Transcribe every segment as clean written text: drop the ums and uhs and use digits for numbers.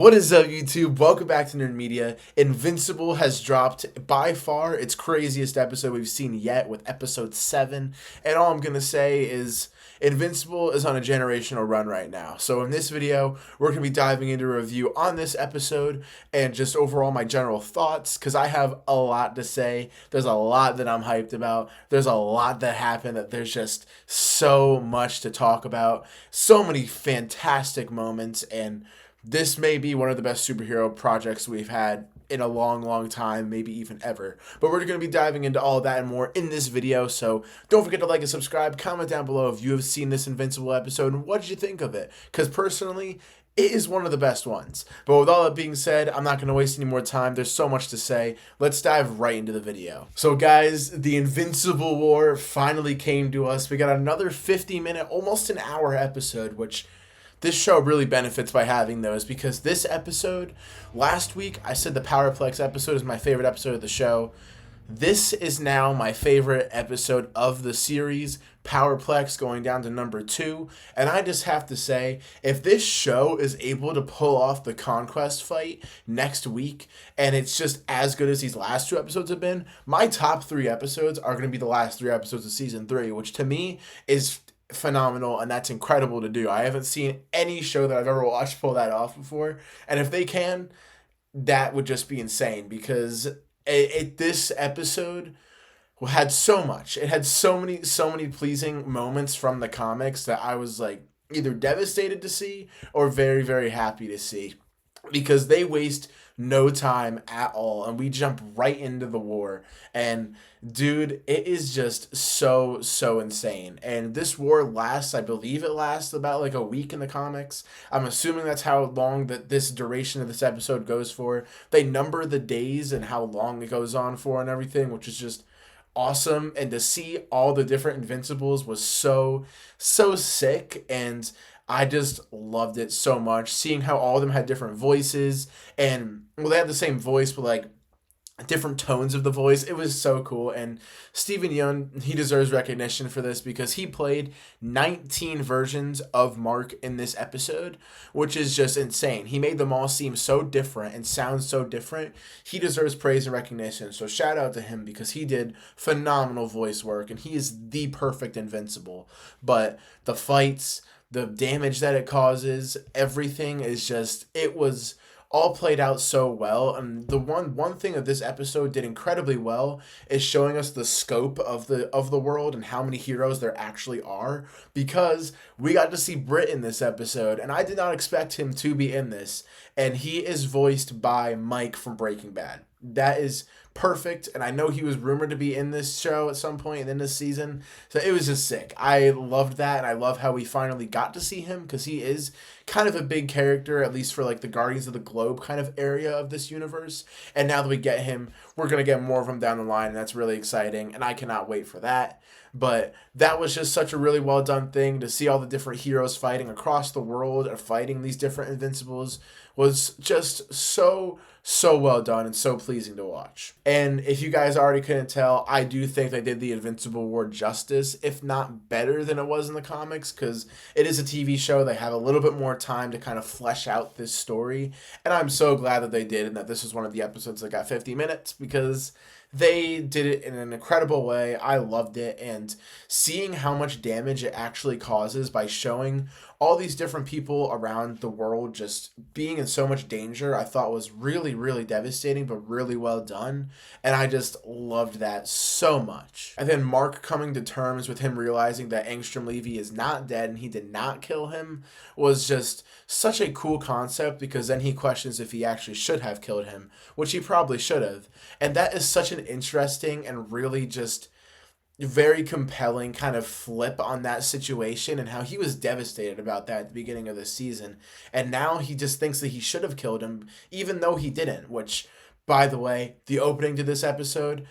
What is up, YouTube? Welcome back to Nerd Media. Invincible has dropped by far its craziest episode we've seen yet with episode 7. And all I'm going to say is Invincible is on a generational run right now. So in this video, we're going to be diving into a review on this episode and just overall my general thoughts because I have a lot to say. There's a lot that I'm hyped about. There's a lot that happened that there's just so much to talk about. So many fantastic moments, and this may be one of the best superhero projects we've had in a long, long time, maybe even ever. But we're going to be diving into all of that and more in this video, so don't forget to like and subscribe. Comment down below if you have seen this Invincible episode and what did you think of it? Because personally, it is one of the best ones. But with all that being said, I'm not going to waste any more time. There's so much to say. Let's dive right into the video. So guys, the Invincible War finally came to us. We got another 50-minute, almost an hour episode, which this show really benefits by having those, because this episode, last week, I said the Powerplex episode is my favorite episode of the show. This is now my favorite episode of the series, Powerplex going down to number 2. And I just have to say, if this show is able to pull off the Conquest fight next week, and it's just as good as these last 2 episodes have been, my top 3 episodes are going to be the last 3 episodes of season 3, which to me is phenomenal, and that's incredible to do. I haven't seen any show that I've ever watched pull that off before, and if they can, that would just be insane, because this episode had so much. It had so many pleasing moments from the comics that I was like either devastated to see or very, very happy to see, because they waste no time at all, and we jump right into the war. And dude, it is just so insane. And this war lasts, I believe it lasts about like a week in the comics. I'm assuming that's how long that this duration of this episode goes for. They number the days and how long it goes on for and everything, which is just awesome. And to see all the different Invincibles was so sick, and I just loved it so much. Seeing how all of them had different voices, and well, they had the same voice, but like different tones of the voice. It was so cool. And Steven Yeun, he deserves recognition for this, because he played 19 versions of Mark in this episode, which is just insane. He made them all seem so different and sound so different. He deserves praise and recognition. So shout out to him, because he did phenomenal voice work, and he is the perfect Invincible. But the fights, the damage that it causes, everything is just, it was all played out so well. And the one thing that this episode did incredibly well is showing us the scope of the world and how many heroes there actually are, because we got to see Britt in this episode, and I did not expect him to be in this, and he is voiced by Mike from Breaking Bad. That is perfect, and I know he was rumored to be in this show at some point in this season, so it was just sick. I loved that, and I love how we finally got to see him, because he is kind of a big character, at least for like the Guardians of the Globe kind of area of this universe, and now that we get him, we're going to get more of him down the line, and that's really exciting, and I cannot wait for that. But that was just such a really well done thing to see all the different heroes fighting across the world, or fighting these different Invincibles, was just so well done and so pleasing to watch. And if you guys already couldn't tell, I do think they did the Invincible War justice, if not better than it was in the comics, because it is a TV show. They have a little bit more time to kind of flesh out this story, and I'm so glad that they did, and that this was one of the episodes that got 50 minutes, because they did it in an incredible way. I loved it, and seeing how much damage it actually causes by showing all these different people around the world just being in so much danger, I thought was really devastating, but really well done. And I just loved that so much. And then Mark coming to terms with him realizing that Angstrom Levy is not dead and he did not kill him was just such a cool concept, because then he questions if he actually should have killed him, which he probably should have. And that is such an interesting and really just very compelling kind of flip on that situation, and how he was devastated about that at the beginning of the season, and now he just thinks that he should have killed him even though he didn't, which, by the way, the opening to this episode,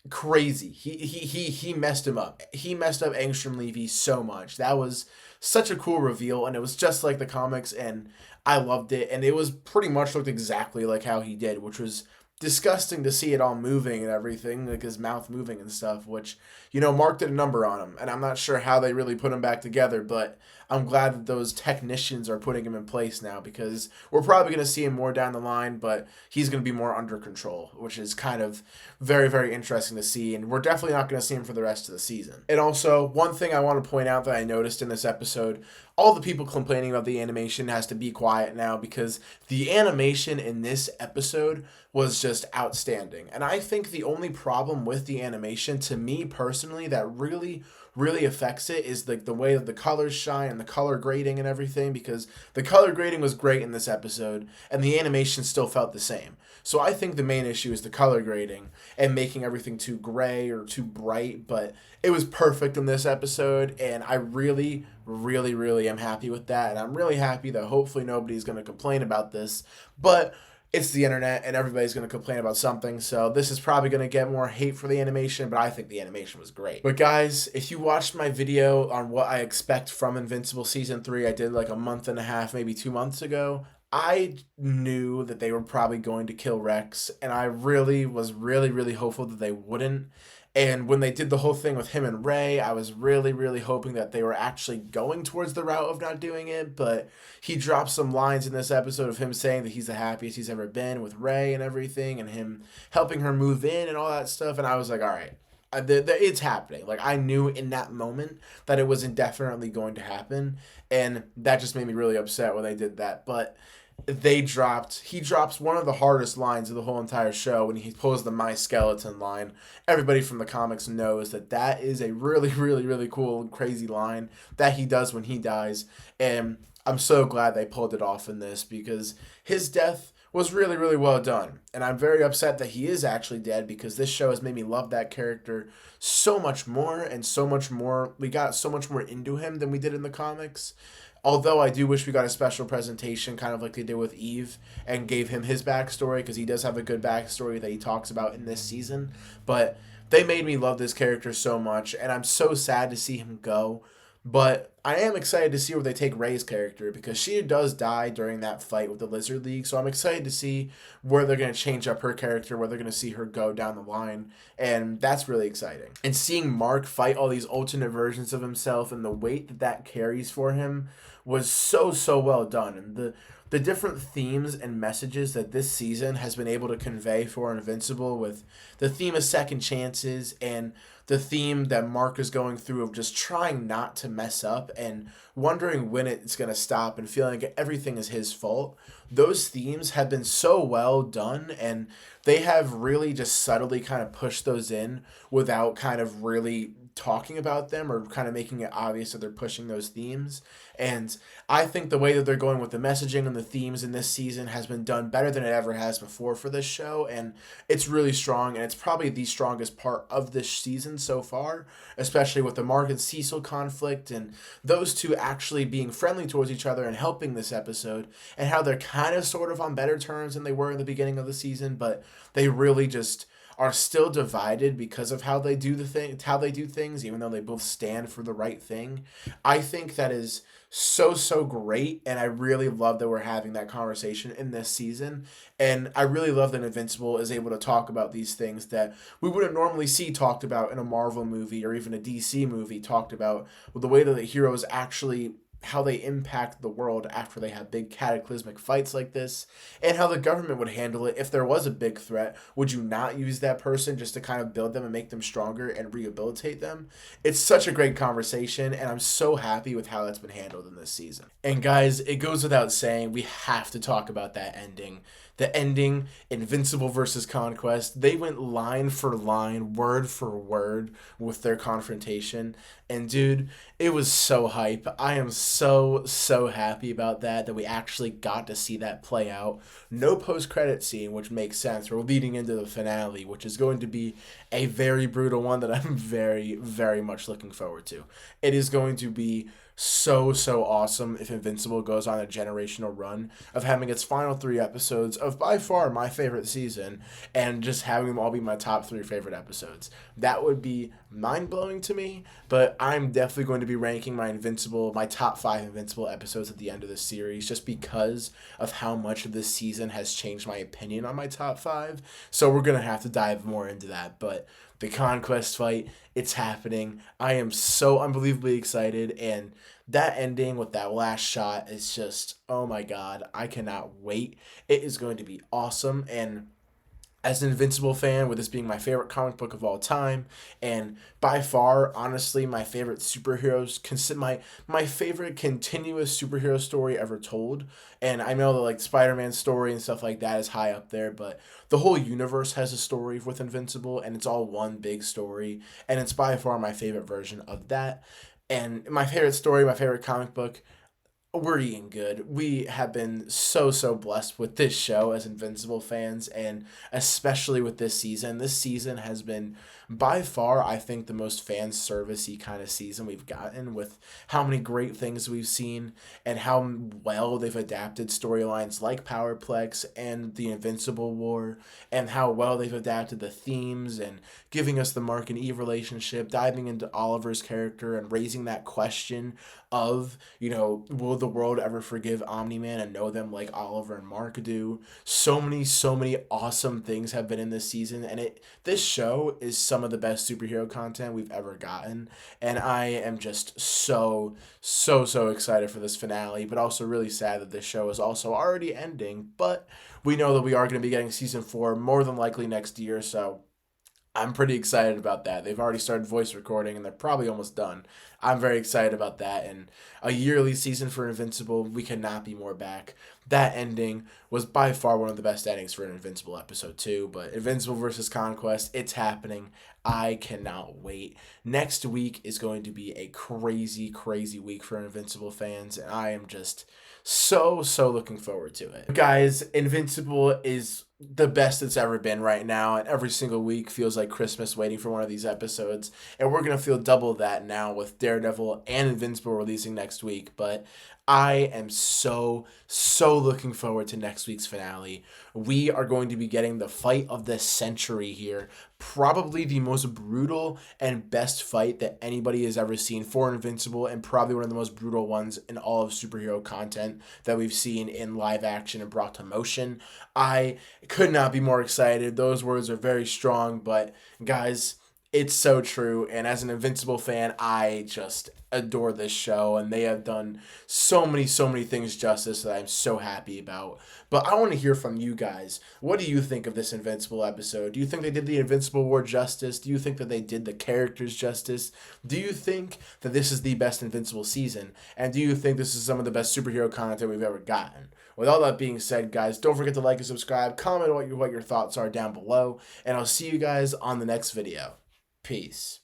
crazy. He messed him up. He messed up Angstrom Levy so much. That was such a cool reveal, and it was just like the comics, and I loved it, and it was pretty much looked exactly like how he did, which was disgusting to see it all moving and everything, like his mouth moving and stuff, which, Mark did a number on him, and I'm not sure how they really put him back together, but I'm glad that those technicians are putting him in place now, because we're probably going to see him more down the line, but he's going to be more under control, which is kind of very, very interesting to see, and we're definitely not going to see him for the rest of the season. And also, one thing I want to point out that I noticed in this episode, all the people complaining about the animation has to be quiet now, because the animation in this episode was just outstanding. And I think the only problem with the animation, to me personally, that really affects it is like the way that the colors shine and the color grading and everything, because the color grading was great in this episode and the animation still felt the same. So I think the main issue is the color grading and making everything too gray or too bright, but it was perfect in this episode, and I really am happy with that, and I'm really happy that hopefully nobody's going to complain about this, but it's the internet and everybody's going to complain about something, so this is probably going to get more hate for the animation, but I think the animation was great. But guys, if you watched my video on what I expect from Invincible Season 3, I did like a month and a half, maybe 2 months ago, I knew that they were probably going to kill Rex, and I really was really hopeful that they wouldn't. And when they did the whole thing with him and Ray, I was really hoping that they were actually going towards the route of not doing it, but he dropped some lines in this episode of him saying that he's the happiest he's ever been with Ray and everything, and him helping her move in and all that stuff, and I was like, all right, it's happening. Like, I knew in that moment that it was indefinitely going to happen, and that just made me really upset when they did that, but he drops one of the hardest lines of the whole entire show when he pulls the "my skeleton" line. Everybody from the comics knows that is a really cool and crazy line that he does when he dies, and I'm so glad they pulled it off in this, because his death was really well done, and I'm very upset that he is actually dead, because this show has made me love that character so much more, and so much more. We got so much more into him than we did in the comics. Although I do wish we got a special presentation, kind of like they did with Eve, and gave him his backstory, because he does have a good backstory that he talks about in this season. But they made me love this character so much, and I'm so sad to see him go. But I am excited to see where they take Rey's character, because she does die during that fight with the Lizard League. So I'm excited to see where they're going to change up her character, where they're going to see her go down the line. And that's really exciting. And seeing Mark fight all these alternate versions of himself, and the weight that carries for him was so well done. And the different themes and messages that this season has been able to convey for Invincible, with the theme of second chances and the theme that Mark is going through of just trying not to mess up and wondering when it's going to stop and feeling like everything is his fault. Those themes have been so well done, and they have really just subtly kind of pushed those in without kind of really talking about them or kind of making it obvious that they're pushing those themes. And I think the way that they're going with the messaging and the themes in this season has been done better than it ever has before for this show, and it's really strong, and it's probably the strongest part of this season so far, especially with the Mark and Cecil conflict, and those two actually being friendly towards each other and helping this episode, and how they're kind of sort of on better terms than they were in the beginning of the season, but they really just are still divided because of how they do things, even though they both stand for the right thing. I think that is so great, and I really love that we're having that conversation in this season, and I really love that Invincible is able to talk about these things that we wouldn't normally see talked about in a Marvel movie or even a DC movie talked about, with the way that the heroes actually, how they impact the world after they have big cataclysmic fights like this, and how the government would handle it if there was a big threat. Would you not use that person just to kind of build them and make them stronger and rehabilitate them? It's such a great conversation, and I'm so happy with how that's been handled in this season. And guys, it goes without saying, we have to talk about that ending. The ending, Invincible versus Conquest, they went line for line, word for word with their confrontation. And dude, it was so hype. I am so happy about that we actually got to see that play out. No post-credit scene, which makes sense. We're leading into the finale, which is going to be a very brutal one that I'm very much looking forward to. It is going to be so awesome if Invincible goes on a generational run of having its final 3 episodes of by far my favorite season and just having them all be my top 3 favorite episodes. That would be mind blowing to me, but I'm definitely going to be ranking my top 5 Invincible episodes at the end of this series just because of how much of this season has changed my opinion on my top 5. So we're going to have to dive more into that, but the conquest fight, it's happening. I am so unbelievably excited, and that ending with that last shot is just, oh my god, I cannot wait. It is going to be awesome. And as an Invincible fan, with this being my favorite comic book of all time, and by far, honestly, my favorite superheroes, my favorite continuous superhero story ever told. And I know that like Spider-Man story and stuff like that is high up there, but the whole universe has a story with Invincible, and it's all one big story, and it's by far my favorite version of that. And my favorite story, my favorite comic book, we're eating good. We have been so blessed with this show as Invincible fans, and especially with this season. This season has been by far, I think, the most fan servicey kind of season we've gotten, with how many great things we've seen and how well they've adapted storylines like Powerplex and the Invincible War, and how well they've adapted the themes and giving us the Mark and Eve relationship, diving into Oliver's character and raising that question of, will the world ever forgive Omni-Man and know them like Oliver and Mark do? So many awesome things have been in this season, and this show is some of the best superhero content we've ever gotten, and I am just so excited for this finale, but also really sad that this show is also already ending, but we know that we are going to be getting season 4 more than likely next year, so I'm pretty excited about that. They've already started voice recording and they're probably almost done. I'm very excited about that. And a yearly season for Invincible, we cannot be more back. That ending was by far one of the best endings for an Invincible episode, too. But Invincible versus Conquest, it's happening. I cannot wait. Next week is going to be a crazy week for Invincible fans. And I am just so looking forward to it. Guys, Invincible is the best it's ever been right now, and every single week feels like Christmas waiting for one of these episodes, and we're gonna feel double that now with Daredevil and Invincible releasing next week. But I am so looking forward to next week's finale. We are going to be getting the fight of the century here, probably the most brutal and best fight that anybody has ever seen for Invincible, and probably one of the most brutal ones in all of superhero content that we've seen in live action and brought to motion. I could not be more excited. Those words are very strong, but guys, it's so true. And as an Invincible fan, I just adore this show, and they have done so many things justice that I'm so happy about. But I want to hear from you guys. What do you think of this Invincible episode? Do you think they did the Invincible War justice? Do you think that they did the characters justice? Do you think that this is the best Invincible season? And do you think this is some of the best superhero content we've ever gotten? With all that being said, guys, don't forget to like and subscribe. Comment what your thoughts are down below, and I'll see you guys on the next video. Peace.